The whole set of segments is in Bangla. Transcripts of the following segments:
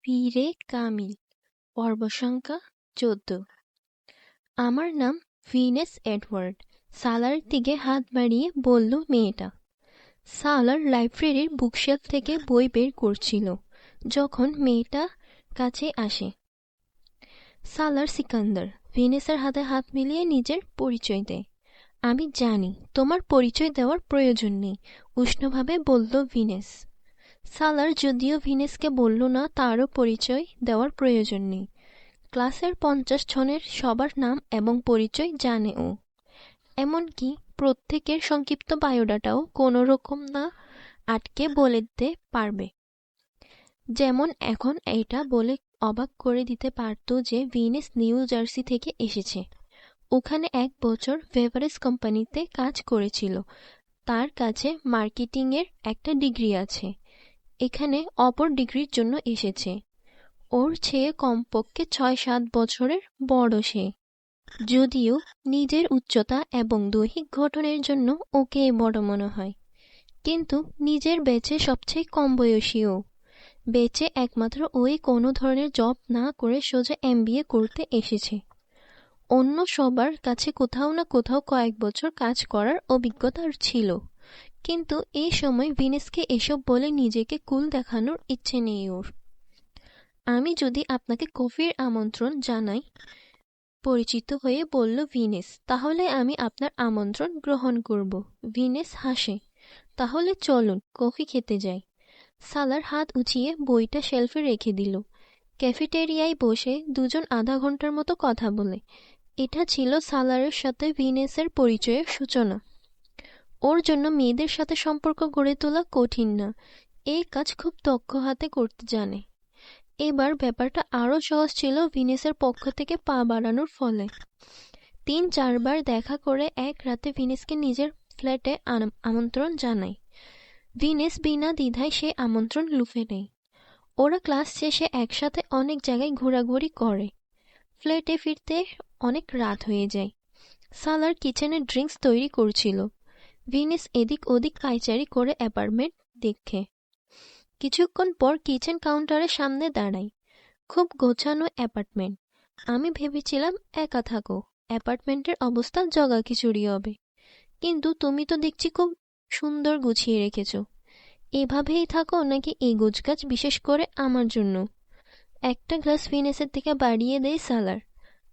পীরে কামিল পর্ব সংখ্যা ১৪। আমার নাম ভিনেস এডওয়ার্ড, সালার দিকে হাত বাড়িয়ে বলল মেয়েটা। সালার লাইব্রেরির বুকশেলফ থেকে বই বের করছিল যখন মেয়েটা কাছে আসে। সালার সিকান্দার ভিনেসের হাতে হাত মিলিয়ে নিজের পরিচয় দেয়। আমি জানি তোমার পরিচয় দেওয়ার প্রয়োজন নেই, উষ্ণভাবে বলল ভিনেস। সালার যদিও ভিনেসকে বলল না তারও পরিচয় দেওয়ার প্রয়োজন নেই। ক্লাসের ৫০ জনের সবার নাম এবং পরিচয় জানে ও, এমনকি প্রত্যেকের সংক্ষিপ্ত বায়োডাটাও কোনো রকম না আটকে বলে দিতে পারবে। যেমন এখন এটা বলে অবাক করে দিতে পারত যে ভিনেস নিউ জার্সি থেকে এসেছে, ওখানে ১ বছর বেভারেজ কোম্পানিতে কাজ করেছিল, তার কাছে মার্কেটিংয়ের একটা ডিগ্রি আছে, এখানে অপর ডিগ্রির জন্য এসেছে। ওর চেয়ে কমপক্ষে ৬-৭ বছরের বড় সে, যদিও নিজের উচ্চতা এবং দৈহিক গঠনের জন্য ওকে বড় মনে হয়, কিন্তু নিজের ব্যাচে সবচেয়ে কম বয়সী ও। ব্যাচে একমাত্র ওই কোনো ধরনের জব না করে সোজা MBA করতে এসেছে। অন্য সবার কাছে কোথাও না কোথাও কয়েক বছর কাজ করার অভিজ্ঞতা ছিল, কিন্তু এই সময় ভিনেসকে এসব বলে নিজেকে কুল দেখানোর ইচ্ছে নেই ওর। আমি যদি আপনাকে কফির আমন্ত্রণ জানাই, পরিচিত হয়ে বলল ভিনেস, তাহলে আমি আপনার আমন্ত্রণ গ্রহণ করব। ভিনেস হাসে। তাহলে চলুন কফি খেতে যাই। সালার হাত উঁচিয়ে বইটা শেলফে রেখে দিল। ক্যাফেটেরিয়ায় বসে দুজন আধা ঘন্টার মতো কথা বলে। এটা ছিল সালারের সাথে ভিনেসের পরিচয়ের সূচনা। ওর জন্য মেয়েদের সাথে সম্পর্ক গড়ে তোলা কঠিন না, এই কাজ খুব দক্ষ হাতে করতে জানে। এবার ব্যাপারটা আরও সহজ ছিল ভিনেসের পক্ষ থেকে পা বাড়ানোর ফলে। ৩-৪ বার দেখা করে এক রাতে ভিনেসকে নিজের ফ্ল্যাটে আমন্ত্রণ জানায়। ভিনেস বিনা দ্বিধায় সে আমন্ত্রণ লুফে নেয়। ওরা ক্লাস শেষে একসাথে অনেক জায়গায় ঘোরাঘুরি করে। ফ্ল্যাটে ফিরতে অনেক রাত হয়ে যায়। সালার কিচেনে ড্রিঙ্কস তৈরি করছিল। ভিনেস এদিক ওদিক পায়চারি করে অ্যাপার্টমেন্ট দেখে। কিছুক্ষণ পর কিচেন কাউন্টারের সামনে দাঁড়াই। খুব গোছানো অ্যাপার্টমেন্ট। আমি ভেবেছিলাম একা থাকো, অ্যাপার্টমেন্টের অবস্থা জগাখিচুড়ি হবে, কিন্তু তুমি তো দেখছি খুব সুন্দর গুছিয়ে রেখেছো। এভাবেই থাকো নাকি এই গোছগাছ বিশেষ করে আমার জন্য? একটা গ্লাস ভিনেসের থেকে বাড়িয়ে দেয় সালার।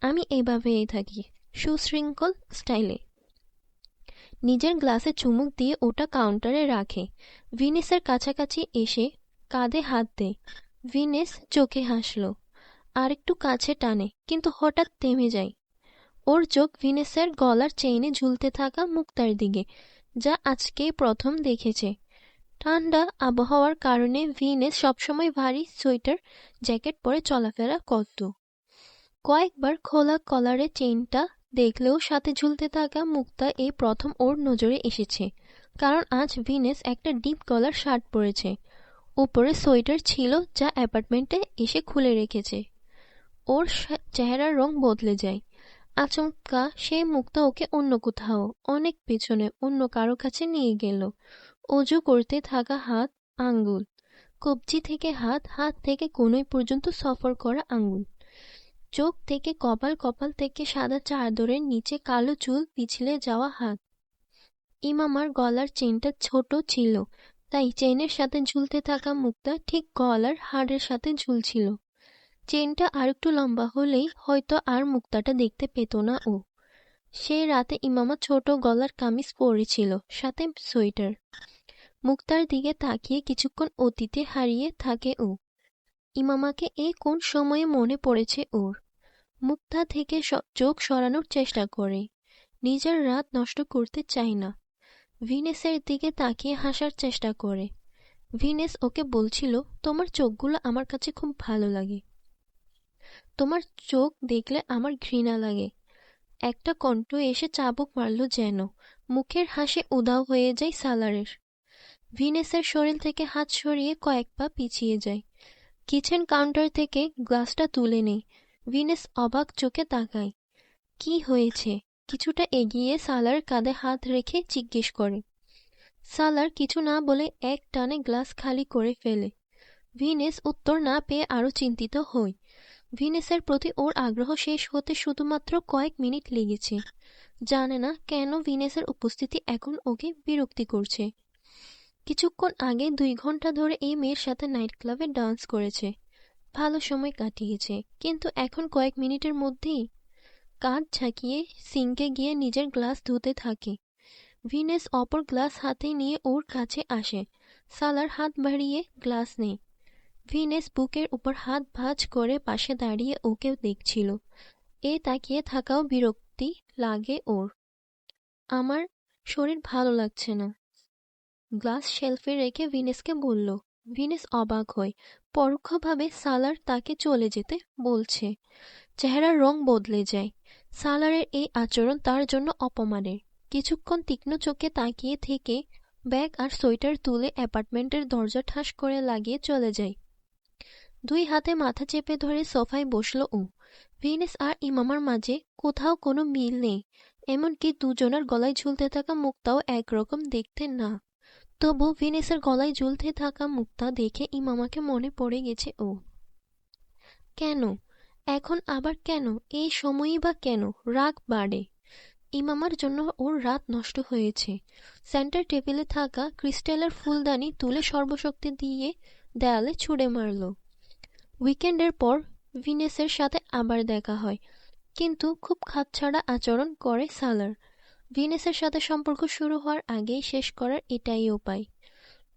আমি এভাবেই থাকি, সুশৃঙ্খল স্টাইলে। নিজের গ্লাসে চুমুক দিয়ে ওটা কাউন্টারে রাখে। ভিনেসের কাছাকাছি এসে কাঁধে হাত দেয়। ভিনেস চোখে হাসল, আর একটু কাছে টানে, কিন্তু হঠাৎ থেমে যায়। ওর চোখ ভিনেসের গলার চেইনে ঝুলতে থাকা মুক্তার দিকে, যা আজকেই প্রথম দেখেছে। ঠান্ডা আবহাওয়ার কারণে ভিনেস সবসময় ভারী সোয়েটার জ্যাকেট পরে চলাফেরা করত। কয়েকবার খোলা কলারের চেইনটা দেখলেও সাথে ঝুলতে থাকা মুক্তা এই প্রথম ওর নজরে এসেছে, কারণ আজ ভিনেস একটা ডিপ কলার শার্ট পরেছে, উপরে সোয়েটার ছিল যা অ্যাপার্টমেন্টে এসে খুলে রেখেছে। ওর চেহারার রং বদলে যায়। আচমকা সেই মুক্তা ওকে অন্য কোথাও, অনেক পেছনে অন্য কারো কাছে নিয়ে গেল। অজু করতে থাকা হাত, আঙ্গুল, কবজি থেকে হাত, হাত থেকে কনুই পর্যন্ত সফর করা আঙ্গুল, চোখ থেকে কপাল, কপাল থেকে সাদা চাদরের নিচে কালো চুল পিছলে যাওয়া হাত। ইমামার গলার চেনটা ছোট ছিল, তাই চেনের সাথে ঝুলতে থাকা মুক্তা ঠিক গলার হাড়ের সাথে ঝুলছিল। চেনটা আরেকটু লম্বা হলেই হয়তো আর মুক্তাটা দেখতে পেত না ও। সে রাতে ইমামা ছোট গলার কামিজ পরেছিল, সাথে সোয়েটার। মুক্তার দিকে তাকিয়ে কিছুক্ষণ অতীতে হারিয়ে থাকে ও। ইমামাকে এই কোন সময়ে মনে পড়েছে ওর। মুক্তা থেকে চোখ সরানোর চেষ্টা করে, নিজের রাত নষ্ট করতে চায় না। ভিনেসের দিকে তাকিয়ে হাসার চেষ্টা করে। ভিনেস ওকে বলছিল, তোমার চোখগুলো আমার কাছে খুব ভালো লাগে, তোমার চোখ দেখলে আমার ঘৃণা লাগে। একটা কণ্ঠ এসে চাবুক মারল যেন। মুখের হাসি উধাও হয়ে যায় সালারের। ভিনেসের শরীর থেকে হাত সরিয়ে কয়েক পা পিছিয়ে যায়। কিচেন কাউন্টার থেকে গ্লাসটা তুলে নেই। ভিনেস অবাক চোখে তাকায়। কি হয়েছে? কিছুটা এগিয়ে সালার কাঁধে হাত রেখে জিজ্ঞেস করে। সালার কিছু না বলে এক টানে গ্লাস খালি করে ফেলে। ভিনেস উত্তর না পেয়ে আরো চিন্তিত হয়। ভিনেসের প্রতি ওর আগ্রহ শেষ হতে শুধুমাত্র কয়েক মিনিট লেগেছে। জানে না কেন ভিনেসের উপস্থিতি এখন ওকে বিরক্তি করছে। কিছুক্ষণ আগে 2 ঘন্টা ধরে এই মেয়ের সাথে নাইট ক্লাবে ডান্স করেছে, ভালো সময় কাটিয়েছে, কিন্তু এখন কয়েক মিনিটের মধ্যেই কাঁধ ঝাঁকিয়ে সিঙ্কে গিয়ে নিজের গ্লাস ধুতে থাকে। ভিনেস অপর গ্লাস হাতে নিয়ে ওর কাছে আসে। সালার হাত বাড়িয়ে গ্লাস নেই। ভিনেস বুকের উপর হাত ভাঁজ করে পাশে দাঁড়িয়ে ওকে দেখছিল। তাকিয়ে থাকাও বিরক্তি লাগে ওর। আমার শরীর ভালো লাগছে না, গ্লাস শেলফে রেখে ভিনেসকে বলল। ভিনেস অবাক হয়, পরোক্ষভাবে সালার তাকে চলে যেতে বলছে। চেহারার রং বদলে যায়। সালারের এই আচরণ তার জন্য অপমানের। কিছুক্ষণ তীক্ষ্ণ চোখে তাকিয়ে থেকে ব্যাগ আর সোয়েটার তুলে অ্যাপার্টমেন্টের দরজা ঠাস করে লাগিয়ে চলে যায়। 2 হাতে মাথা চেপে ধরে সোফায় বসল ও। ভিনেস আর ইমামার মাঝে কোথাও কোনো মিল নেই, এমনকি দুজনের গলায় ঝুলতে থাকা মুক্তাও একরকম দেখতে না। তবু ভিনেসের গলায় ঝুলতে থাকা মুক্তা দেখে ইমামাকে মনে পড়ে গেছে ও। কেন এখন আবার কেন এই সময়ই বা কেন রাগ বাড়ে? ইমামার জন্য ওর রাত নষ্ট হয়েছে। সেন্টার টেবিলে থাকা ক্রিস্টালের ফুলদানি তুলে সর্বশক্তি দিয়ে দেয়ালে ছুঁড়ে মারল। উইকেন্ডের পর ভিনেসের সাথে আবার দেখা হয়, কিন্তু খুব খাপছাড়া আচরণ করে সালার। ভিনেসের সাথে সম্পর্ক শুরু হওয়ার আগেই শেষ করার এটাই উপায়।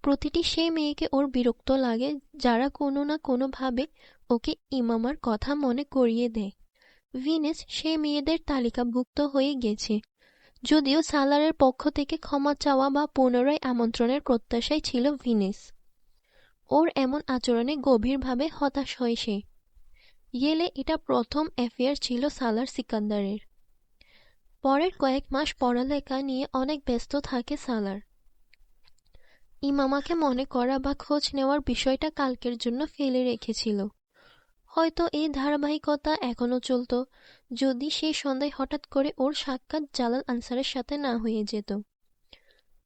প্রতিটি সেই মেয়েকে ওর বিরক্ত লাগে যারা কোনো না কোনোভাবে ওকে ইমামার কথা মনে করিয়ে দেয়। ভিনেস সেই মেয়েদের তালিকাভুক্ত হয়ে গেছে, যদিও সালারের পক্ষ থেকে ক্ষমা চাওয়া বা পুনরায় আমন্ত্রণের প্রত্যাশায় ছিল ভিনেস। ওর এমন আচরণে গভীরভাবে হতাশ হয় সে। ইয়েলে এটা প্রথম অ্যাফেয়ার ছিল সালার সিকান্দারের। পরের কয়েক মাস পড়ালেখা নিয়ে অনেক ব্যস্ত থাকে সালার। ইমামাকে মনে করা বা খোঁজ নেওয়ার বিষয়টা কালকের জন্য ফেলে রেখেছিল। হয়তো এই ধারাবাহিকতা এখনো চলত যদি সেই সন্ধ্যায় হঠাৎ করে ওর সাক্ষাৎ জালাল আনসারের সাথে না হয়ে যেত।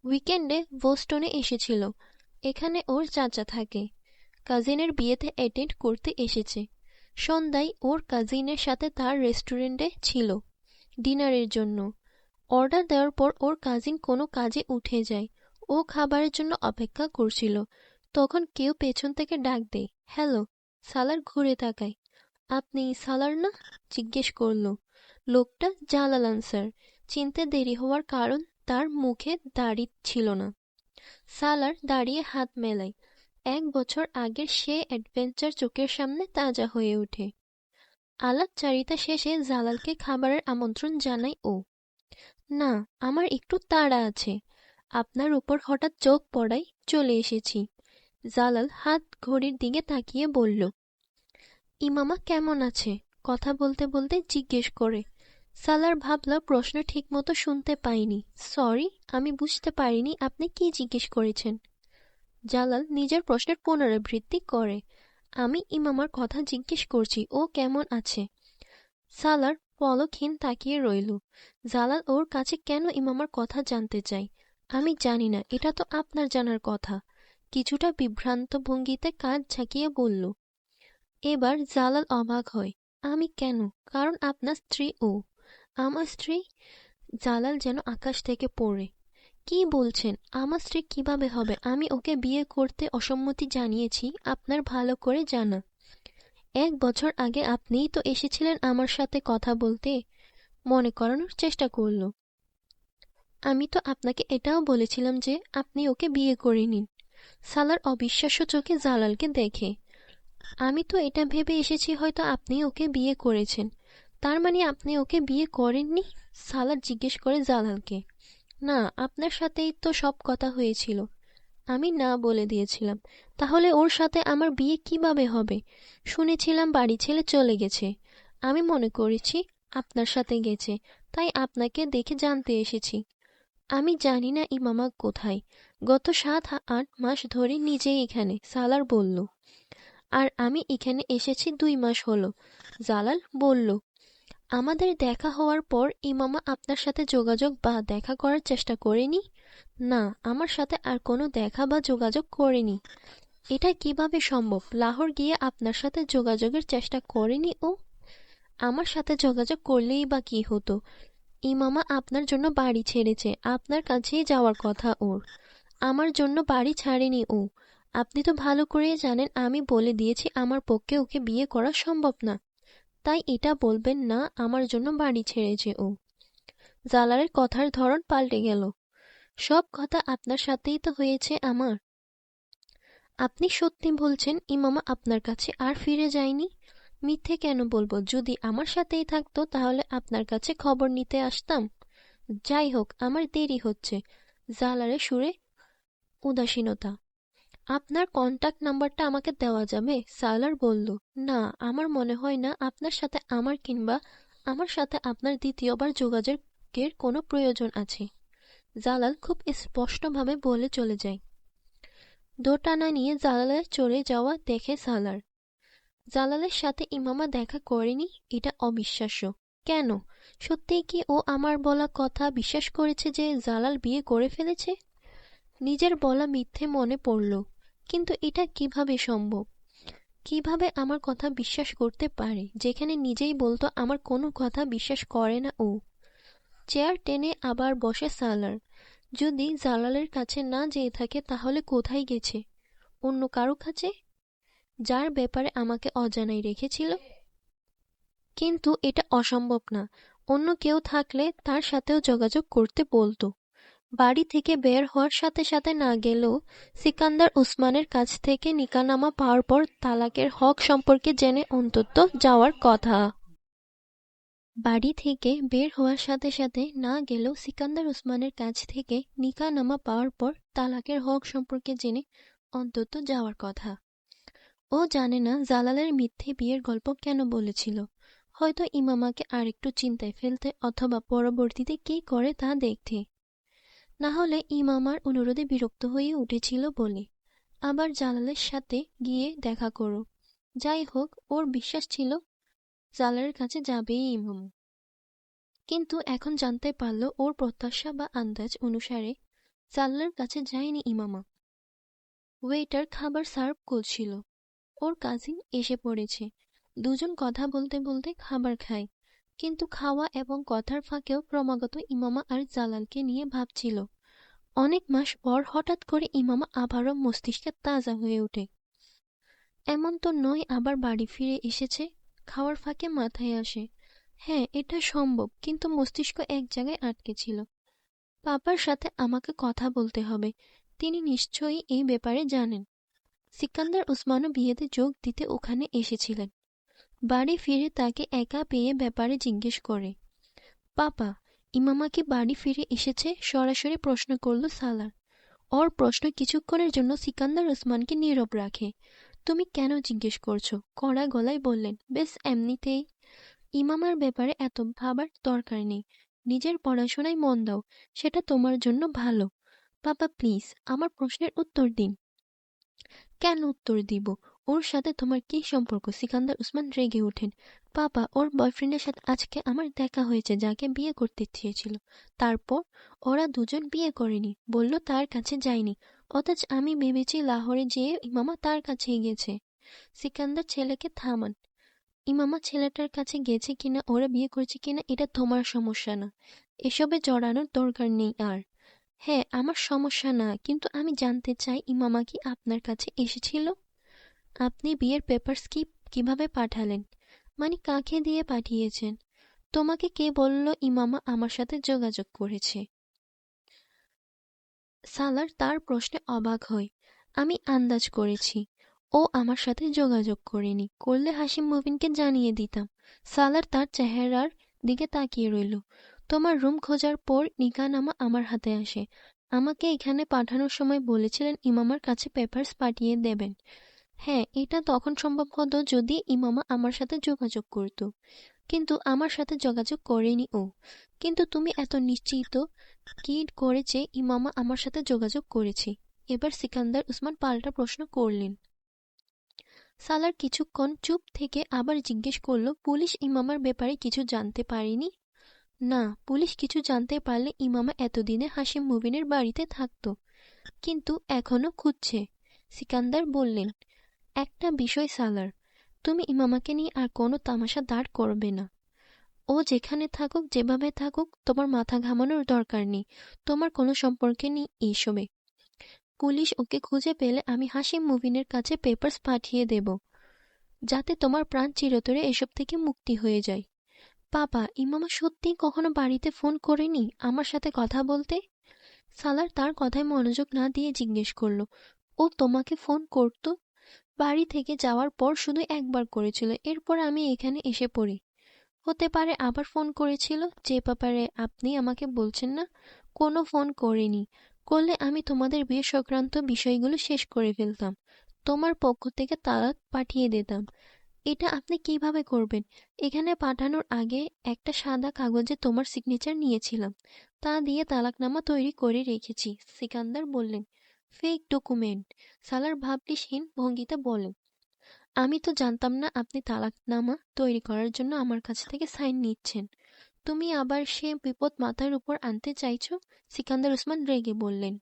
উইকেন্ডে বোস্টনে এসেছিল, এখানে ওর চাচা থাকে। কাজিনের বিয়েতে অ্যাটেন্ড করতে এসেছে। সন্ধ্যায় ওর কাজিনের সাথে তার রেস্টুরেন্টে ছিল ডিনারের জন্য। অর্ডার দেওয়ার পর ওর কাজিন কোনো কাজে উঠে যায়। ও খাবারের জন্য অপেক্ষা করছিল, তখন কেউ পেছন থেকে ডাক দেয়, হ্যালো। সালার ঘুরে তাকায়। আপনি সালার না? জিজ্ঞেস করল। লোকটা জালাল আনসার। চিনতে দেরি হওয়ার কারণ তার মুখে দাড়ি ছিল না। সালার দাঁড়িয়ে হাত মেলায়। 1 বছর আগের সে অ্যাডভেঞ্চার চোখের সামনে তাজা হয়ে ওঠে। আলাপচারিতা শেষে জালালকে খাবারের আমন্ত্রণ জানায় ও। না, আমার একটু তাড়া আছে, আপনার উপর হঠাৎ চোখ পড়ায় চলে এসেছি। জালাল হাত ঘড়ির দিকে তাকিয়ে বলল। ইমামা কেমন আছে? কথা বলতে বলতে জিজ্ঞেস করে। সালার ভাবল প্রশ্ন ঠিকমতো শুনতে পাইনি। সরি, আমি বুঝতে পারিনি আপনি কি জিজ্ঞেস করেছেন। জালাল নিজের প্রশ্নের পুনরাবৃত্তি করে। আমি ইমামার কথা জিজ্ঞেস করছি, ও কেমন আছে। সালার পলকহীন তাকিয়ে রইল। জালাল ওর কাছে কেন ইমামার কথা জানতে চাই? আমি জানি না, এটা তো আপনার জানার কথা। কিছুটা বিভ্রান্ত ভঙ্গিতে কাঁধ ঝাঁকিয়ে বলল। এবার জালাল অবাক হয়। আমি কেন? কারণ আপনার স্ত্রী ও। আমার স্ত্রী? জালাল যেন আকাশ থেকে পড়ে। কি বলছেন? আমার স্ত্রী কিভাবে হবে? আমি ওকে বিয়ে করতে অসম্মতি জানিয়েছি, আপনার ভালো করে জানা। 1 বছর আগে আপনিই তো এসেছিলেন আমার সাথে কথা বলতে। মনে করানোর চেষ্টা করল। আমি তো আপনাকে এটাও বলেছিলাম যে আপনি ওকে বিয়ে করে নিন। সালার অবিশ্বাস্য চোখে জালালকে দেখে। আমি তো এটা ভেবে এসেছি হয়তো আপনি ওকে বিয়ে করেছেন। তার মানে আপনি ওকে বিয়ে করেননি? সালার জিজ্ঞেস করে জালালকে। না, আপনার সাথেই তো সব কথা হয়েছিল। আমি না বলে দিয়েছিলাম। তাহলে ওর সাথে আমার বিয়ে কিভাবে হবে? শুনেছিলাম বাড়ি ছেড়ে চলে গেছে। আমি মনে করেছি আপনার সাথে গেছে, তাই আপনাকে দেখে জানতে এসেছি। আমি জানি না ইমামা কোথায়। গত 7-8 মাস ধরে নিজেই এখানে, সালার বলল। আর আমি এখানে এসেছি 2 মাস হলো, জালাল বলল। আমাদের দেখা হওয়ার পর ইমামা আপনার সাথে যোগাযোগ বা দেখা করার চেষ্টা করেনি? না, আমার সাথে আর কোনো দেখা বা যোগাযোগ করেনি। এটা কিভাবে সম্ভব? লাহোর গিয়ে আপনার সাথে যোগাযোগের চেষ্টা করেনি ও? আমার সাথে যোগাযোগ করলেই বা কি হতো? ইমামা আপনার জন্য বাড়ি ছেড়েছে, আপনার কাছেই যাওয়ার কথা ওর। আমার জন্য বাড়ি ছাড়েনি ও। আপনি তো ভালো করেই জানেন আমি বলে দিয়েছি আমার পক্ষে ওকে বিয়ে করা সম্ভব না। তাই এটা বলবেন না আমার জন্য বাড়ি ছেড়েছে ও। জালালের কথার ধরন পাল্টে গেল। সব কথা আপনার সাথেই তো হয়েছে আমার। আপনি সত্যি বলছেন ইমামা আপনার কাছে আর ফিরে যায়নি? মিথ্যে কেন বলবো? যদি আমার সাথেই থাকতো তাহলে আপনার কাছে খবর নিতে আসতাম। যাই হোক, আমার দেরি হচ্ছে। জালালের সুরে উদাসীনতা। আপনার কন্টাক্ট নাম্বারটা আমাকে দেওয়া যাবে? সালার বলল, না, আমার মনে হয় না আপনার সাথে আমার সাথে আপনার দ্বিতীয়বার যোগাযোগের কোনো প্রয়োজন আছে। জালাল খুব স্পষ্টভাবে বলে চলে যায়। দোটানা নিয়ে জালালের চলে যাওয়া দেখে সালার। জালালের সাথে ইমামা দেখা করেনি, এটা অবিশ্বাস্য। কেন? সত্যিই কি ও আমার বলা কথা বিশ্বাস করেছে যে জালাল বিয়ে করে ফেলেছে? নিজের বলা মিথ্যে মনে পড়ল। কিন্তু এটা কিভাবে সম্ভব? কিভাবে আমার কথা বিশ্বাস করতে পারে, যেখানে নিজেই বলতো আমার কোনো কথা বিশ্বাস করে না ও? চেয়ার টেনে আবার বসে সালার। যদি জালালের কাছে না যেয়ে থাকে তাহলে কোথায় গেছে? অন্য কারো কাছে, যার ব্যাপারে আমাকে অজানাই রেখেছিল? কিন্তু এটা অসম্ভব না। অন্য কেউ থাকলে তার সাথেও যোগাযোগ করতে বলতো। বাড়ি থেকে বের হওয়ার সাথে সাথে না গেলেও সিকান্দার উসমানের কাছ থেকে নিকানামা পাওয়ার পর তালাকের হক সম্পর্কে জেনে অন্তত যাওয়ার কথা। বাড়ি থেকে বের হওয়ার সাথে সাথে না গেলেও সিকান্দার উসমানের কাছ থেকে নিকানামা পাওয়ার পর তালাকের হক সম্পর্কে জেনে অন্তত যাওয়ার কথা। ও জানে না জালালের মিথ্যে বিয়ের গল্প কেন বলেছিল। হয়তো ইমামাকে আরেকটু চিন্তায় ফেলতে অথবা পরবর্তীতে কি করে তা দেখতে। না হলে ইমামার অনুরোধে বিরক্ত হয়ে উঠেছিল বলে। আবার জালালের সাথে গিয়ে দেখা করো। যাই হোক, ওর বিশ্বাস ছিল জালালের কাছে যাবেই ইমামা। কিন্তু এখন জানতে পারল ওর প্রত্যাশা বা আন্দাজ অনুসারে জালালের কাছে যায়নি ইমামা। ওয়েটার খাবার সার্ভ করছিল। ওর কাজিন এসে পড়েছে। দুজন কথা বলতে বলতে খাবার খায়। কিন্তু খাওয়া এবং কথার ফাঁকেও ক্রমাগত ইমামা আর জালালকে নিয়ে ভাবছিল। অনেক মাস পর হঠাৎ করে ইমামা আবারও মস্তিষ্কে তাজা হয়ে ওঠে। এমন তো নয় আবার বাড়ি ফিরে এসেছে। খাওয়ার ফাঁকে মাথায় আসে, হ্যাঁ এটা সম্ভব, কিন্তু মস্তিষ্ক এক জায়গায় আটকে ছিল। পাপার সাথে আমাকে কথা বলতে হবে, তিনি নিশ্চয়ই এই ব্যাপারে জানেন। সিকান্দার উসমানও বিয়েতে যোগ দিতে ওখানে এসেছিলেন। বাড়ি ফিরে তাকে একা পেয়ে ব্যাপারে জিজ্ঞেস করে। পাপা, ইমামা কি বাড়ি ফিরে এসেছে? সরাসরি প্রশ্ন করল সালার। ওর প্রশ্ন কিছুক্ষণের জন্য সিকান্দার উসমানকে নীরব রাখে। তুমি কেন জিজ্ঞেস করছো? কড়া গলায় বললেন। বেশ এমনিতেই। ইমামার ব্যাপারে এত ভাবার দরকার নেই। নিজের পড়াশোনায় মন দাও, সেটা তোমার জন্য ভালো। পাপা প্লিজ আমার প্রশ্নের উত্তর দিন। কেন উত্তর দিব? ওর সাথে তোমার কি সম্পর্ক? সিকান্দার উসমান রেগে ওঠেন। পাপা, ওর বয়ফ্রেন্ডের সাথে আজকে আমার দেখা হয়েছে, যাকে বিয়ে করতে চেয়েছিল। তারপর ওরা দুজন বিয়ে করেনি, বলল তার কাছে যায়নি। অথচ আমি ভেবেছি লাহোরে যেয়ে ইমামা তার কাছেই গেছে। সিকান্দার ছেলেকে থামান। ইমামা ছেলেটার কাছে গেছে কিনা, ওরা বিয়ে করেছে কিনা, এটা তোমার সমস্যা না। এসবে জড়ানোর দরকার নেই আর। হ্যাঁ, আমার সমস্যা না, কিন্তু আমি জানতে চাই ইমামা কি আপনার কাছে এসেছিল? আপনি বিয়ের পেপারস কিভাবে পাঠালেন? মানে কাকে দিয়ে পাঠিয়েছেন? তোমাকে কে বলল ইমামা আমার সাথে যোগাযোগ করেছে? সালার তার প্রশ্নে অবাক হয়। আমি আন্দাজ করেছি ও আমার সাথে যোগাযোগ করেনি, করলে হাশিম মুবিনকে জানিয়ে দিতাম। সালার তার চেহারার দিকে তাকিয়ে রইল। তোমার রুম খোঁজার পর নিকানামা আমার হাতে আসে। আমাকে এখানে পাঠানোর সময় বলেছিলেন ইমামার কাছে পেপারস পাঠিয়ে দেবেন। হ্যাঁ, এটা তখন সম্ভব হতো যদি ইমামা আমার সাথে যোগাযোগ করত। কিন্তু আমার সাথে যোগাযোগ করেনি ও। কিন্তু তুমি এত নিশ্চিত কি করে যে ইমামা আমার সাথে যোগাযোগ করেছে? এবার সিকান্দার উসমান পাল্টা প্রশ্ন করলেন। সালার কিছুক্ষণ চুপ থেকে আবার জিজ্ঞেস করল, পুলিশ ইমামার ব্যাপারে কিছু জানতে পারেনি? না, পুলিশ কিছু জানতে পারলে ইমামা এতদিনে হাশিম মুবিনের বাড়িতে থাকতো। কিন্তু এখনো খুঁজছে। সিকান্দার বললেন, একটা বিষয় সালার, তুমি ইমামাকে নিয়ে আর কোনো তামাশা দাঁড় করবে না। ও যেখানে থাকুক, যেভাবে থাকুক, তোমার মাথা ঘামানোর দরকার নেই। তোমার কোনো সম্পর্কে নেই এইসবে। পুলিশ ওকে খুঁজে পেলে আমি হাশিম মুবিনের কাছে পেপারস পাঠিয়ে দেব, যাতে তোমার প্রাণ চিরতরে এসব থেকে মুক্তি হয়ে যায়। বাবা, ইমামা সত্যিই কখনো বাড়িতে ফোন করেনি আমার সাথে কথা বলতে? সালার তার কথায় মনোযোগ না দিয়ে জিজ্ঞেস করলো, ও তোমাকে ফোন করতো? বাড়ি থেকে যাওয়ার পর শুধু একবার করেছিল, এরপর আমি এখানে এসে পড়ি। হতে পারে আবার ফোন করেছিল, যে ব্যাপারে আপনি আমাকে বলছেন না। কোনো ফোন করেনি। করলে আমি তোমাদের বিয়ে সংক্রান্ত বিষয়গুলো শেষ করে ফেলতাম, তোমার পক্ষ থেকে তালাক পাঠিয়ে দিতাম। এটা আপনি কিভাবে করবেন? এখানে পাঠানোর আগে একটা সাদা কাগজে তোমার সিগনেচার নিয়েছিলাম, তা দিয়ে তালাকনামা তৈরি করে রেখেছি। সিকান্দার বললেন, ফেক ডকুমেন্ট। সালার ভাবলিশহীন ভঙ্গিতে বলেন, আমি তো জানতাম না আপনি তালাকনামা তৈরি করার জন্য আমার কাছ থেকে সাইন নিচ্ছেন। তুমি আবার সে বিপদ মাথার উপর আনতে চাইছো? সিকান্দার ওসমান রেগে বললেন,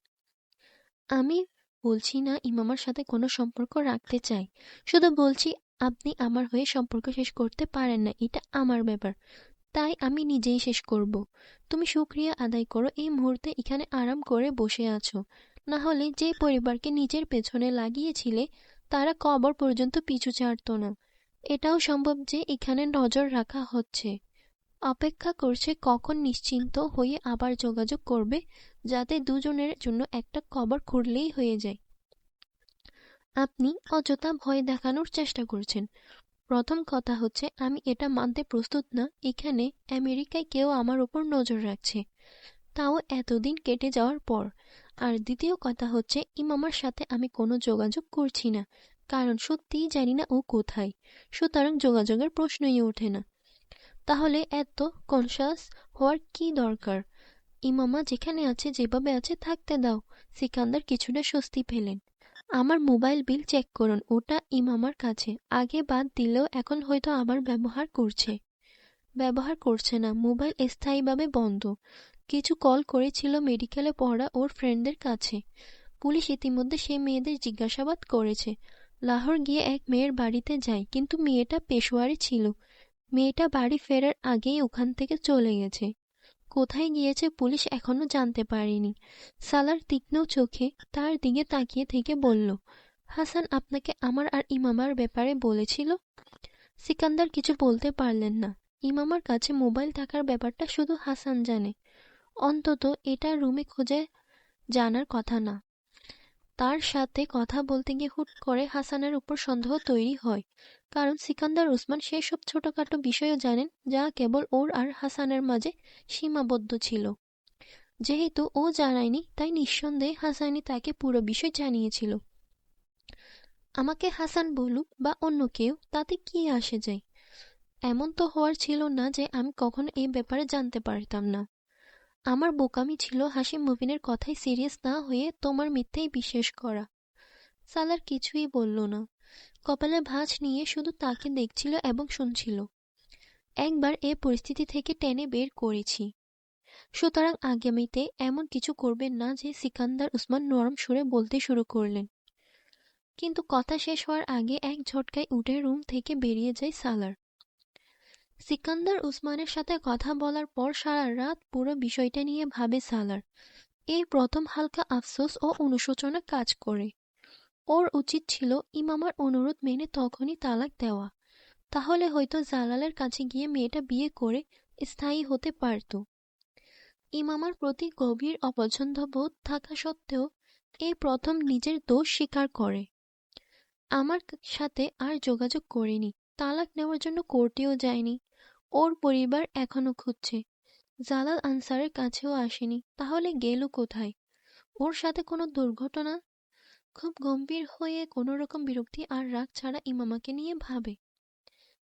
আমি বলছি না ইমামার সাথে কোনো সম্পর্ক রাখতে চাই, শুধু বলছি আপনি আমার হয়ে সম্পর্ক শেষ করতে পারেন না, এটা আমার ব্যাপার, তাই আমি নিজেই শেষ করব। তুমি শুকরিয়া আদায় করো এই মুহূর্তে এখানে আরাম করে বসে আছো, না হলে যে পরিবারকে নিজের পেছনে লাগিয়েছিলে তারা কবর পর্যন্ত পিছু ছাড়তো না। এটাও সম্ভব যে এখানে নজর রাখা হচ্ছে, অপেক্ষা করছে কখন নিশ্চিন্ত হয়ে আবার যোগাযোগ করবে, যাতে দুজনের জন্য একটা কবর খুঁড়লেই হয়ে যায়। আপনি অযথা ভয় দেখানোর চেষ্টা করছেন। প্রথম কথা হচ্ছে, আমি এটা মানতে প্রস্তুত না এখানে আমেরিকায় কেউ আমার উপর নজর রাখছে, তাও এতদিন কেটে যাওয়ার পর। আর দ্বিতীয় কথা হচ্ছে, ইমামার সাথে আমি কোনো যোগাযোগ করছি না, কারণ সত্যিই জানি না ও কোথায়, সুতরাং যোগাযোগের প্রশ্নই ওঠে না। তাহলে এত কনসাস হওয়ার কি দরকার? ইমামা যেখানে আছে যেভাবে আছে থাকতে দাও। সিকান্দার কিছুটা স্বস্তি পেলেন। আমার মোবাইল বিল চেক করুন, ওটা ইমামার কাছে। আগে বাদ দিলেও এখন হয়তো আবার ব্যবহার করছে না, মোবাইল স্থায়ীভাবে বন্ধ। কিছু কল করেছিল মেডিকেলে পড়া ওর ফ্রেন্ডদের কাছে। পুলিশ ইতিমধ্যে সেই মেয়েদের জিজ্ঞাসাবাদ করেছে। লাহোর গিয়ে এক মেয়ের বাড়িতে যায়, কিন্তু মেয়েটা পেশোয়ারে ছিল। মেয়েটা বাড়ি ফেরার আগেই ওখান থেকে চলে গেছে। কোথায় গিয়েছে পুলিশ এখনো জানতে পারেনি। সালার তীক্ষ্ণ চোখে তার দিকে তাকিয়ে থেকে বলল, হাসান আপনাকে আমার আর ইমামার ব্যাপারে বলেছিল? সিকান্দার কিছু বলতে পারলেন না। ইমামার কাছে মোবাইল থাকার ব্যাপারটা শুধু হাসান জানে, অন্তত এটা রুমে খুঁজে জানার কথা না। তার সাথে কথা বলতে গিয়ে হুট করে হাসানের উপর সন্দেহ তৈরি হয়, কারণ সিকান্দার ওসমান সেসব ছোটখাটো বিষয়ও জানেন যা কেবল ওর আর হাসানের মাঝে সীমাবদ্ধ ছিল। যেহেতু ও জানায়নি, তাই নিঃসন্দেহে হাসানই তাকে পুরো বিষয় জানিয়েছিল। আমাকে হাসান বলুক বা অন্য কেউ, তাতে কি আসে যায়? এমন তো হওয়ার ছিল না যে আমি কখনো এই ব্যাপারে জানতে পারতাম না। আমার বোকামি ছিল হাশিম মুবিনের কথায় সিরিয়াস না হয়ে তোমার মিথ্যেই বিশ্বাস করা। সালার কিছুই বলল না, কপালে ভাঁজ নিয়ে শুধু তাকে দেখছিল এবং শুনছিল। একবার এ পরিস্থিতি থেকে টেনে বের করেছি, সুতরাং আগামীতে এমন কিছু করবেন না যে। সিকান্দার ওসমান নরম সুরে বলতে শুরু করলেন, কিন্তু কথা শেষ হওয়ার আগে এক ঝটকায় উঠে রুম থেকে বেরিয়ে যায় সালার। সিকান্দার ওসমানের সাথে কথা বলার পর সারা রাত পুরো বিষয়টা নিয়ে ভাবে সালার। এই প্রথম হালকা আফসোস ও অনুশোচনা কাজ করে। ওর উচিত ছিল ইমামার অনুরোধ মেনে তখনই তালাক দেওয়া, তাহলে হয়তো জালালের কাছে গিয়ে মেয়েটা বিয়ে করে স্থায়ী হতে পারত। ইমামার প্রতি গভীর অপছন্দ বোধ থাকা সত্ত্বেও এই প্রথম নিজের দোষ স্বীকার করে। আমার সাথে আর যোগাযোগ করেনি, তালাক নেওয়ার জন্য কোর্টেও যায়নি। ওর পরিবার এখনো খুঁজছে, জালাল আনসারের কাছেও আসেনি, তাহলে গেল কোথায়? ওর সাথে কোনো দুর্ঘটনা? খুব গম্ভীর হয়ে কোনো রকম বিরক্তি আর রাগ ছাড়া ইমামাকে নিয়ে ভাবে,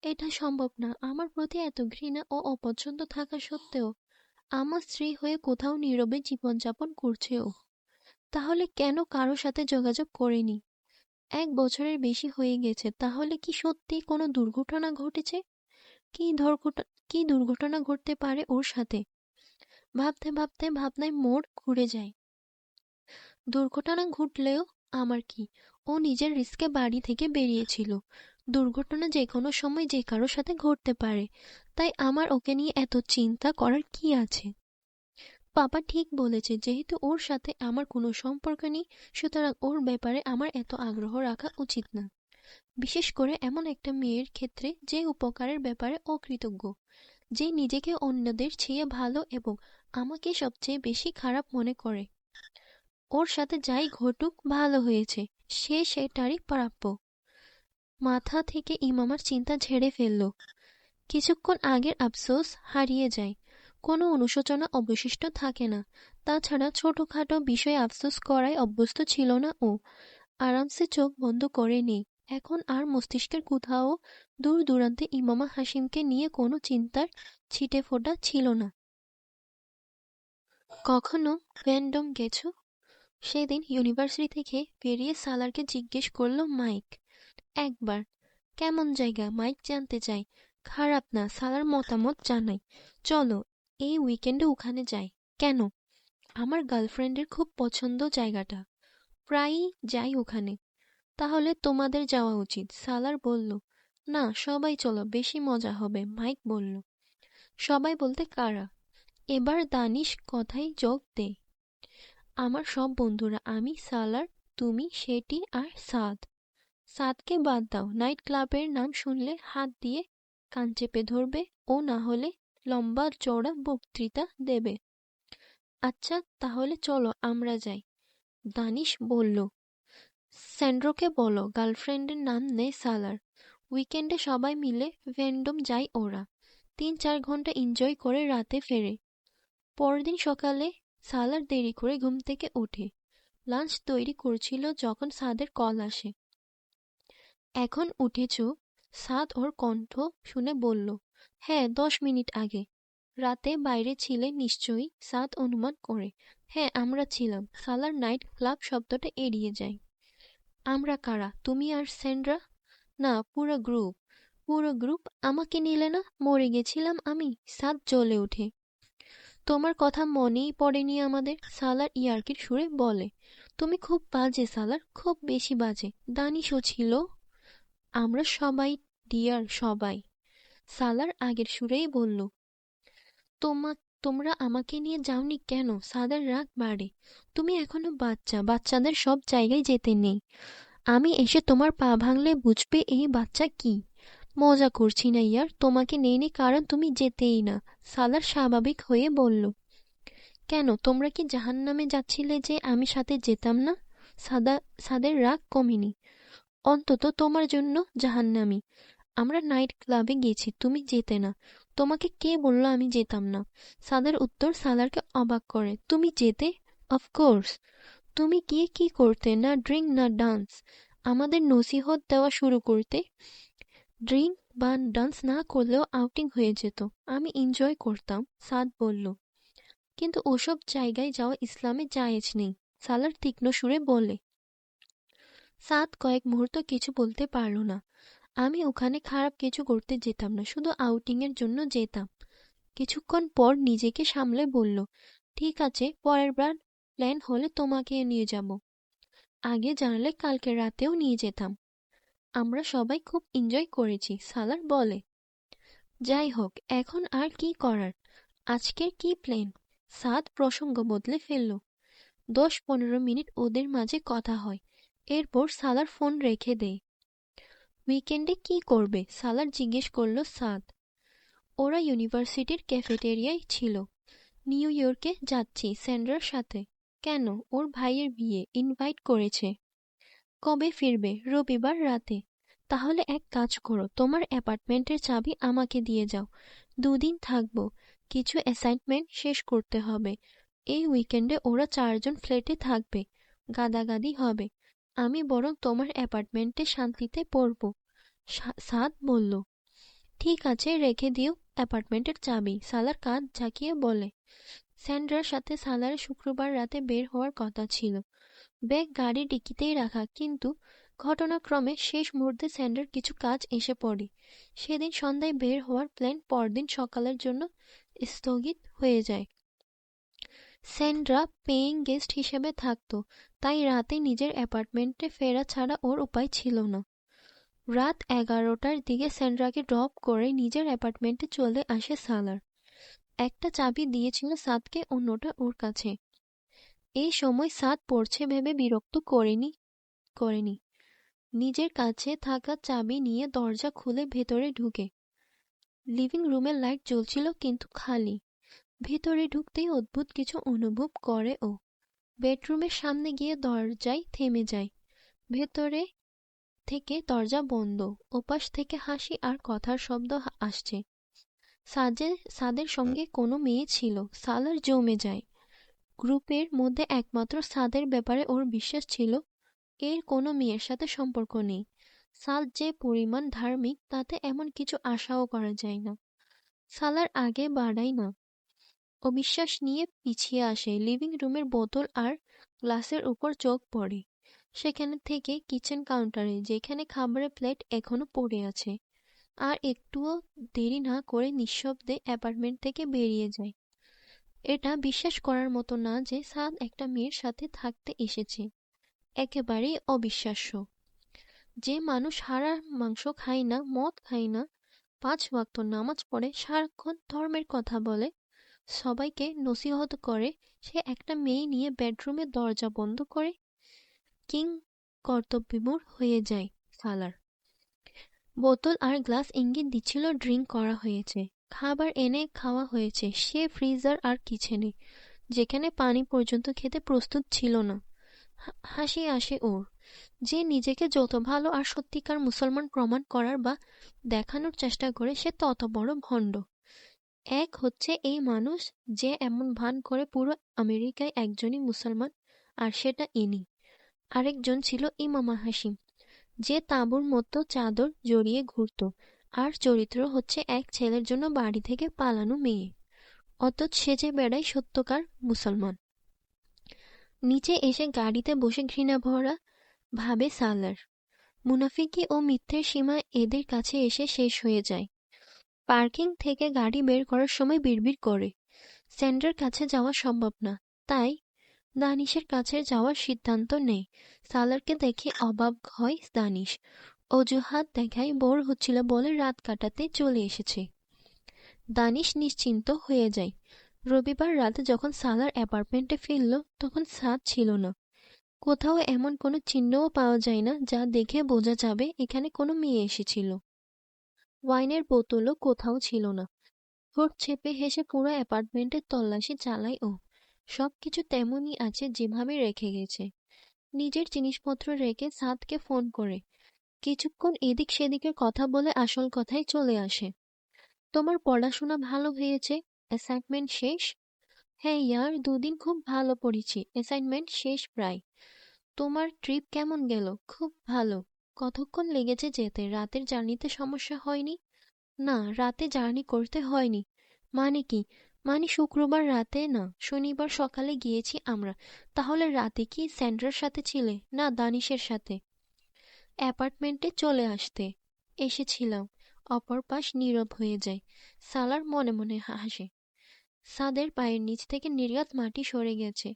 এটা সম্ভব না। আমার প্রতি এত ঘৃণা ও অপছন্দ থাকা সত্ত্বেও আমার স্ত্রী হয়ে কোথাও নীরবে জীবনযাপন করছে ও। তাহলে কেন কারো সাথে যোগাযোগ করেনি? 1 বছরের বেশি হয়ে গেছে, তাহলে কি সত্যি কোনো দুর্ঘটনা ঘটেছে? কি দুর্ঘটনা ঘটতে পারে ওর সাথে? ভাবতে ভাবতে ভাবনায় মোড় ঘুরে যায়। দুর্ঘটনা ঘটলেও আমার কি? ও নিজের রিস্কে বাড়ি থেকে বেরিয়েছিল। দুর্ঘটনা যে কোনো সময় যে কারোর সাথে ঘটতে পারে, তাই আমার ওকে নিয়ে এত চিন্তা করার কি আছে? পাপা ঠিক বলেছে, যেহেতু ওর সাথে আমার কোনো সম্পর্ক নেই, সুতরাং ওর ব্যাপারে আমার এত আগ্রহ রাখা উচিত না, বিশেষ করে এমন একটা মেয়ের ক্ষেত্রে যে উপকারের ব্যাপারে অকৃতজ্ঞ, যে নিজেকে অন্যদের চেয়ে ভালো এবং আমাকে সবচেয়ে বেশি খারাপ মনে করে। ওর সাথে যাই ঘটুক ভালো হয়েছে, সে সেটারই প্রাপ্য। মাথা থেকে ইমামার চিন্তা ঝেড়ে ফেলল। কিছুক্ষণ আগের আফসোস হারিয়ে যায়, কোনো অনুশোচনা অবশিষ্ট থাকে না। তাছাড়া ছোটখাটো বিষয়ে আফসোস করায় অভ্যস্ত ছিল না ও। আরামসে চোখ বন্ধ করে নেই। এখন আর মস্তিষ্কের কোথাও দূর দূরান্তে ইমামা হাসিমকে নিয়ে কোনো চিন্তার ছিটেফোঁটা ছিল না। কখনো ভ্যান্ডম গেছো? সেদিন ইউনিভার্সিটি থেকে বেরিয়ে সালারকে জিজ্ঞেস করলো মাইক। একবার। কেমন জায়গা? মাইক জানতে চায়। খারাপ না, সালার মতামত জানাই। চলো, এই উইকেন্ডে ওখানে যাই। কেন? আমার গার্লফ্রেন্ডের খুব পছন্দ জায়গাটা, প্রায়ই যাই ওখানে। তাহলে তোমাদের যাওয়া উচিত, সালার বলল। না, সবাই চলো, বেশি মজা হবে, মাইক বলল। সবাই বলতে কারা? এবার দানিশ কথাই যোগ দে। আমার সব বন্ধুরা, আমি, সালার, তুমি, সেটি আর সাদ। সাদকে বাদ দাও, নাইট ক্লাবের নাম শুনলে হাত দিয়ে কান চেপে ধরবে, ও না হলে লম্বা চওড়া বক্তৃতা দেবে। আচ্ছা, তাহলে চলো আমরা যাই, দানিশ বলল। স্যান্ড্রোকে বলো গার্লফ্রেন্ডের নাম নেই সালার। উইকেন্ডে সবাই মিলে ভ্যান্ডম যায় ওরা। 3-4 ঘন্টা এনজয় করে রাতে ফেরে। পরদিন সকালে সালার দেরি করে ঘুম থেকে ওঠে। লাঞ্চ তৈরি করছিল যখন সাদের কল আসে। এখন উঠেছ? সাদ ওর কণ্ঠ শুনে বলল। হ্যাঁ, 10 মিনিট আগে। রাতে বাইরে ছিলে নিশ্চয়ই, সাদ অনুমান করে। হ্যাঁ, আমরা ছিলাম। সালার নাইট ক্লাব শব্দটা এড়িয়ে যায়। আমরা কারা? তুমি আর স্যান্ড্রা? না, পুরো গ্রুপ। পুরো গ্রুপ? আমাকে নিলে না? মরে গেছিলাম আমি। সাদ জ্বলে ওঠে। তোমার কথা মনেই পড়েনি আমাদের, সালার ইয়ার্কির সুরে বলে। তুমি খুব বাজে সালার, খুব বেশি বাজে। দানিশও ছিল। আমরা সবাই, ডিয়ার, সবাই। সালার আগের সুরেই বলল। তোমা তোমরা আমাকে নিয়ে যাওনি কেন? সাদার রাগ বাড়ে। তুমি এখনো বাচ্চা, বাচ্চাদের সব জায়গায় যেতে নেই। আমি এসে তোমার পা ভাঙলে বুঝবে এই বাচ্চা কি। মজা করছি না ইয়ার, তোমাকে নেইনি কারণ তুমি যেতেই না। সালার স্বাভাবিক হয়ে বলল। কেন, তোমরা কি জাহান্নামে যাচ্ছিলে যে আমি সাথে যেতাম না? সাদের রাগ কমেনি। অন্তত তোমার জন্য জাহান্নামী। আমরা নাইট ক্লাবে গেছি, তুমি যেতে না। তোমাকে কে বলল আমি যেতাম না? সাদের উত্তর সালারকে অবাক করে। তুমি যেতে? অফকোর্স। তুমি গিয়ে কি করতে? না ড্রিঙ্ক না ডান্স। আমাদের নসিহত দেওয়া শুরু করতে। ড্রিঙ্ক বা ডান্স না করলেও আউটিং হয়ে যেত, আমি এনজয় করতাম, সাদ বলল। কিন্তু ওসব জায়গায় যাওয়া ইসলামে জায়েজ নেই, সালার তীক্ষ্ণ সুরে বলে। সাদ কয়েক মুহূর্ত কিছু বলতে পারল না। আমি ওখানে খারাপ কিছু করতে যেতাম না, শুধু আউটিংয়ের জন্য যেতাম। কিছুক্ষণ পর নিজেকে সামলে বলল, ঠিক আছে, পরের বার প্ল্যান হলে তোমাকে নিয়ে যাব। আগে জানালে কালকে রাতেও নিয়ে যেতাম। আমরা সবাই খুব এনজয় করেছি, সালার বলে। যাই হোক, এখন আর কি করার? আজকের কি প্ল্যান? সাদ প্রসঙ্গ বদলে ফেলল। 10-15 মিনিট ওদের মাঝে কথা হয়, এরপর সালার ফোন রেখে দেয়। উইকেন্ডে কি করবে? সালার জিজ্ঞেস করল সাদ। ওরা ইউনিভার্সিটির ক্যাফেটেরিয়ায় ছিল। নিউ ইয়র্কে যাচ্ছি স্যান্ড্রার সাথে। কেন? ওর ভাইয়ের বিয়ে, ইনভাইট করেছে। কবে ফিরবে? রবিবার রাতে। তাহলে এক কাজ করো, তোমার অ্যাপার্টমেন্টের চাবি আমাকে দিয়ে যাও। 2 দিন থাকবো, কিছু অ্যাসাইনমেন্ট শেষ করতে হবে। এই উইকেন্ডে ওরা 4 জন ফ্ল্যাটে থাকবে, গাদাগাদি হবে। আমি বরং তোমার অ্যাপার্টমেন্টে শান্তিতে পড়বো। সাদ বলল। ঠিক আছে, রেখে দিও অ্যাপার্টমেন্টের চাবি, সালার কাঁধ ঝাঁকিয়ে বলে। স্যান্ড্রার সাথে সালারের শুক্রবার রাতে বের হওয়ার কথা ছিল। ব্যাগ গাড়ির ডিকিতেই রাখা, কিন্তু ঘটনাক্রমে শেষ মুহূর্তে স্যান্ড্রার কিছু কাজ এসে পড়ে। সেদিন সন্ধ্যায় বের হওয়ার প্ল্যান পরদিন সকালের জন্য স্থগিত হয়ে যায়। স্যান্ড্রা পেইং গেস্ট হিসেবে থাকতো, তাই রাতে নিজের অ্যাপার্টমেন্টে ফেরা ছাড়া ওর উপায় ছিল না। রাত 11টার দিকে স্যান্ড্রাকে ড্রপ করে নিজের অ্যাপার্টমেন্টে চলে আসে সালার। একটা চাবি দিয়েছিল সাদকে, অন্যটা ওর কাছে। এই সময় সাদ পড়ছে ভেবে বিরক্ত করেনি। নিজের কাছে থাকা চাবি নিয়ে দরজা খুলে ভেতরে ঢুকে। লিভিং রুমের লাইট জ্বলছিল কিন্তু খালি। ভেতরে ঢুকতেই অদ্ভুত কিছু অনুভব করে ও। বেডরুমের সামনে গিয়ে দরজায় থেমে যায়। ভেতরে থেকে দরজা বন্ধ। ওপাশ থেকে হাসি আর কথার শব্দ আসছে। সাদের সঙ্গে কোনো মেয়ে ছিল। সালার জমে যায়। গ্রুপের মধ্যে একমাত্র সাদের ব্যাপারে ওর বিশ্বাস ছিল এর কোনো মেয়ের সাথে সম্পর্ক নেই। সাদ যে পরিমাণ ধার্মিক তাতে এমন কিছু আশাও করা যায় না। সালার আগে বাড়ায় না, অবিশ্বাস নিয়ে পিছিয়ে আসে। লিভিং রুমের বোতল আর গ্লাসের উপর চোখ পড়ে। সেখানে থেকে কিচেন কাউন্টারে, যেখানে খাবারের প্লেট এখনো পড়ে আছে। আর একটুও দেরি না করে নিঃশব্দে অ্যাপার্টমেন্ট থেকে বেরিয়ে যায়। এটা বিশ্বাস করার মতো না যে সাদ একটা মেয়ের সাথে থাকতে এসেছে। একেবারেই অবিশ্বাস্য। যে মানুষ হারার মাংস খায় না, মদ খায় না, 5 ওয়াক্ত নামাজ পড়ে, সারাক্ষণ ধর্মের কথা বলে, সবাইকে নসিহত করে, সে একটা মেয়ে নিয়ে বেডরুমে দরজা বন্ধ করে কিং কর্তব্যবিমূঢ় হয়ে যায়। সালার বোতল আর গ্লাস ইঙ্গিত দিচ্ছিল ড্রিঙ্ক করা হয়েছে। খাবার এনে খাওয়া হয়েছে সে ফ্রিজার আর কিচেনে, যেখানে পানি পর্যন্ত খেতে প্রস্তুত ছিল না। হাসি আসে ওর। যে নিজেকে যত ভালো আর সত্যিকার মুসলমান প্রমাণ করার বা দেখানোর চেষ্টা করে সে তত বড় ভণ্ড। এক হচ্ছে এই মানুষ যে এমন ভান করে পুরো আমেরিকায় একজনই মুসলমান, আর সেটা ইনি। আরেকজন ছিল ইমামা হাশিম, যে তাঁবুর মতো চাদর জড়িয়ে ঘুরত, আর চরিত্র হচ্ছে এক ছেলের জন্য বাড়ি থেকে পালানো মেয়ে, অথচ সেজে বেড়ায় সত্যকার মুসলমান। নিচে এসে গাড়িতে বসে ঘৃণা ভরা ভাবে সালার। মুনাফিকি ও মিথ্যের সীমা এদের কাছে এসে শেষ হয়ে যায়। পার্কিং থেকে গাড়ি বের করার সময় বিড়বিড় করে, স্যান্ডার কাছে যাওয়া সম্ভব না, তাই দানিশের কাছে যাওয়ার সিদ্ধান্ত নেয়। সালারকে দেখে অবাক হয় দানিশ। অজুহাত দেখায় বোর হচ্ছিল বলে রাত কাটাতে চলে এসেছে। দানিশ নিশ্চিন্ত হয়ে যায়। রবিবার রাতে যখন সালার অ্যাপার্টমেন্টে ফিরল তখন সাদ ছিল না। কোথাও এমন কোনো চিহ্নও পাওয়া যায় না যা দেখে বোঝা যাবে এখানে কোনো মেয়ে এসেছিল। ওয়াইনের বোতলও কোথাও ছিল না। ঠোঁট চেপে হেসে পুরো অ্যাপার্টমেন্টের তল্লাশি চালায় ও। সবকিছু তেমনই আছে যেভাবে রেখে গেছে। নিজের জিনিসপত্র রেখে সাদকে ফোন করে কিছুক্ষণ এদিক সেদিকের কথা বলে আসল কথায় চলে আসে। তোমার পড়াশোনা ভালো হয়েছে? অ্যাসাইনমেন্ট শেষ? হ্যাঁ ইয়ার, 2 দিন খুব ভালো পড়েছি, অ্যাসাইনমেন্ট শেষ প্রায়। তোমার ট্রিপ কেমন গেল? খুব ভালো। কতক্ষণ লেগেছে যেতে? রাতের জার্নিতে সমস্যা হয়নি? না, রাতে জার্নি করতে হয়নি। মানে কি? মানে শুক্রবার রাতে না, শনিবার সকালে গিয়েছি আমরা। তাহলে রাতে কি স্যান্ড্রার সাথে ছিলে? না, দানিশের সাথে। অ্যাপার্টমেন্টে চলে আসতে এসেছিলাম। অপর পাশ নীরব হয়ে যায়। সালার মনে মনে হাসে। সাদের পায়ের নিচ থেকে নির্ঘাত মাটি সরে গেছে।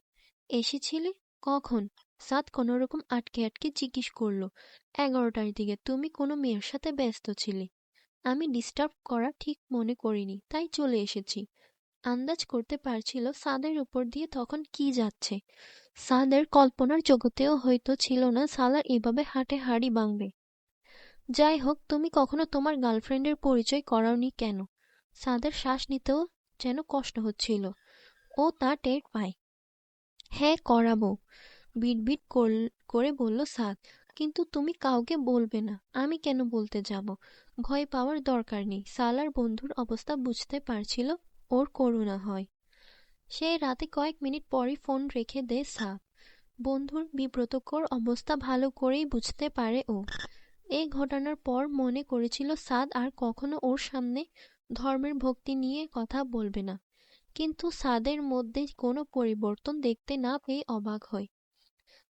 এসেছিলে? কখন? সাদ কোনোরকম আটকে আটকে জিজ্ঞেস করলো। 11টার দিকে। তুমি কোনো মেয়ের সাথে ব্যস্ত ছিলে। আমি ডিস্টার্ব করা ঠিক মনে করিনি, তাই চলে এসেছি। আন্দাজ করতে পারছিল সাদের উপর দিয়ে তখন কি যাচ্ছে। সাদের কল্পনার জগতেও হয়তো ছিল না সালার এভাবে হাটে হাড়ি ভাঙবে। যাই হোক, তুমি কখনো তোমার গার্লফ্রেন্ডের পরিচয় করাওনি কেন? সাদের শ্বাস নিতেও যেন কষ্ট হচ্ছিল। ও তা টের পায়। হ্যাঁ, করাবো, বিড়বিড় করে বলল সাদ। কিন্তু তুমি কাউকে বলবে না। আমি কেন বলতে যাব? ভয় পাওয়ার দরকার নেই। সালার বন্ধুর অবস্থা বুঝতে পারছিল ওর করুণা হয়। সে রাতে কয়েক মিনিট পরই ফোন রেখে দেয় সাদ। বন্ধুর বিব্রতকর অবস্থা ভালো করেই বুঝতে পারে ও। এই ঘটনার পর মনে করেছিল সাদ আর কখনো ওর সামনে ধর্মের ভক্তি নিয়ে কথা বলবে না। কিন্তু সাদের মধ্যে কোনো পরিবর্তন দেখতে না পেয়ে অবাক হয়।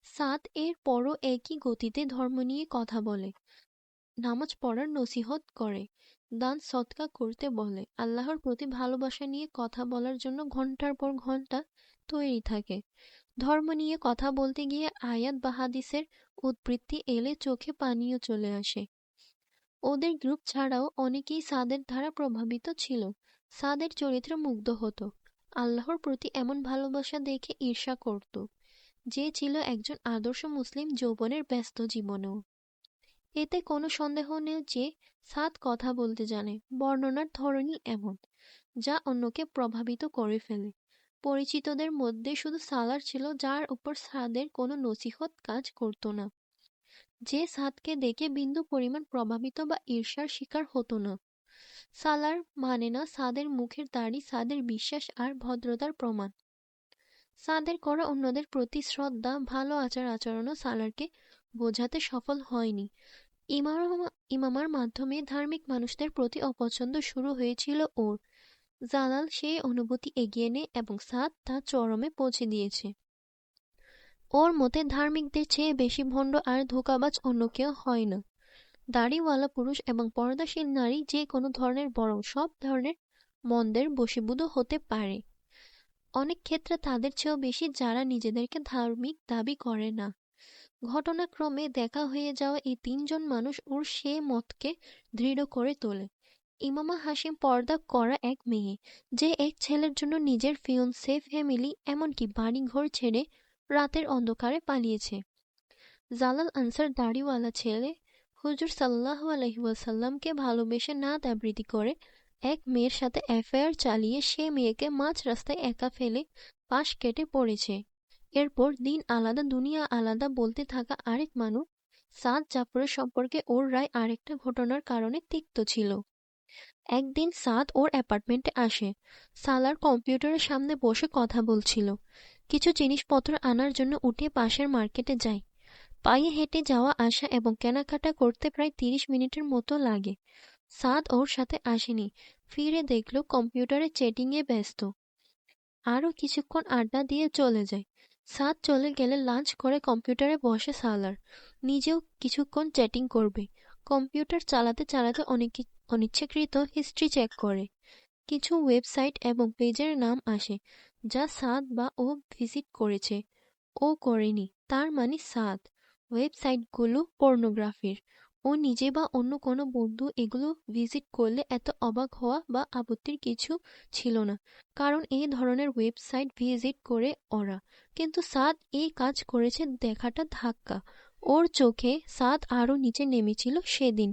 সাদ এর পরও একই গতিতে ধর্ম নিয়ে কথা বলে, নামাজ পড়ার নসিহত করে, দান সদকা করতে বলে, আল্লাহর প্রতি ভালোবাসা নিয়ে কথা বলার জন্য ঘন্টার পর ঘন্টা তৈরি থাকে। ধর্ম নিয়ে কথা বলতে গিয়ে আয়াত বা হাদিসের উদ্ধৃতি এলে চোখে পানিও চলে আসে। ওদের গ্রুপ ছাড়াও অনেকেই সাদের দ্বারা প্রভাবিত ছিল, সাদের চরিত্রে মুগ্ধ হতো, আল্লাহর প্রতি এমন ভালোবাসা দেখে ঈর্ষা করত, যে ছিল একজন আদর্শ মুসলিম যৌবনের ব্যস্ত জীবনেও। এতে কোনো সন্দেহ নেই যে সাদ কথা বলতে জানে, বর্ণনার ধরনই এমন, যা অন্যকে প্রভাবিত করে ফেলে। পরিচিতদের মধ্যে শুধু সালার ছিল যার উপর সাদের কোনো নসিহত কাজ করত না, যে সাদকে দেখে বিন্দু পরিমাণ প্রভাবিত বা ঈর্ষার শিকার হতো না। সালার মানে না সাদের মুখের দাড়ি সাদের বিশ্বাস আর ভদ্রতার প্রমাণ। সাদের করা অন্যদের প্রতি শ্রদ্ধা, ভালো আচার আচরণও সালারকে বোঝাতে সফল হয়নি। ইমামার মাধ্যমে ধার্মিক মানুষদের প্রতি অপছন্দ শুরু হয়েছিল ওর। জালাল সেই অনুভূতি এগিয়ে নেয় এবং সাদ তা চরমে পৌঁছে দিয়েছে। ওর মতে ধার্মিকদের চেয়ে বেশি ভণ্ড আর ধোঁকাবাজ অন্য কেউ হয় না। দাড়িওয়ালা পুরুষ এবং পর্দাশীল নারী যে কোনো ধরনের বরং সব ধরনের মন্দের বশীভূত হতে পারে, অনেক ক্ষেত্রে তাদের চেয়েও বেশি যারা নিজেদেরকে ধার্মিক দাবি করে না। ঘটনাক্রমে দেখা হয়ে যাওয়া এই তিনজন মানুষ ওর সে মতকে দৃঢ় করে তোলে। ইমামা হাশিম পর্দা করা এক মেয়ে, যে এক ছেলের জন্য নিজের ফিয়ন্সে, ফ্যামিলি, এমনকি বাড়িঘর ছেড়ে রাতের অন্ধকারে পালিয়েছে। জালাল আনসার দাড়িওয়ালা ছেলে, হুজুর সাল্লাল্লাহু আলাইহি ওয়াসাল্লামকে ভালোবেসে নাত আবৃত্তি করে এক মেয়ের সাথে অ্যাফেয়ার চালিয়ে সে মেয়েকে মাঝ রাস্তায় একা ফেলে পাশ কেটে পড়েছে। এরপর দিন আলাদা দুনিয়া আলাদা বলতে থাকা আরেক মানুষ সাদ জাফরের সম্পর্কে ওর রায় আরেকটা ঘটনার কারণে তিক্ত ছিল। একদিন সাদ ওর অ্যাপার্টমেন্টে আসে। সালার কম্পিউটারের সামনে বসে কথা বলছিল। কিছু জিনিসপত্র আনার জন্য উঠে পাশের মার্কেটে যায়। পায়ে হেঁটে যাওয়া আসা এবং কেনাকাটা করতে প্রায় ৩০ মিনিটের মতো লাগে। সাদ ওর সাথে আসেনি, ফিরে দেখল কম্পিউটারে চ্যাটিংয়ে ব্যস্ত। আরও কিছুক্ষণ আড্ডা দিয়ে চলে যায়। সাদ চলে গেলে লাঞ্চ করে কম্পিউটারে বসে সালার, নিজেও কিছুক্ষণ চ্যাটিং করবে। কম্পিউটার চালাতে চালাতে অনিচ্ছাকৃত হিস্ট্রি চেক করে। কিছু ওয়েবসাইট এবং পেজের নাম আসে যা সাদ বা ও ভিজিট করেছে, ও করেনি। তার মানে সাদ ওয়েবসাইটগুলো পর্নোগ্রাফির। ও নিজে বা অন্য কোনো বন্ধু এগুলো ভিজিট করলে এত অবাক হওয়া বা আপত্তির কিছু ছিল না, কারণ এই ধরনের ওয়েবসাইট ভিজিট করে ওরা। কিন্তু সাদ এই কাজ করেছে দেখাটা ধাক্কা। ওর চোখে সাদ আরও নিচে নেমেছিল সেদিন।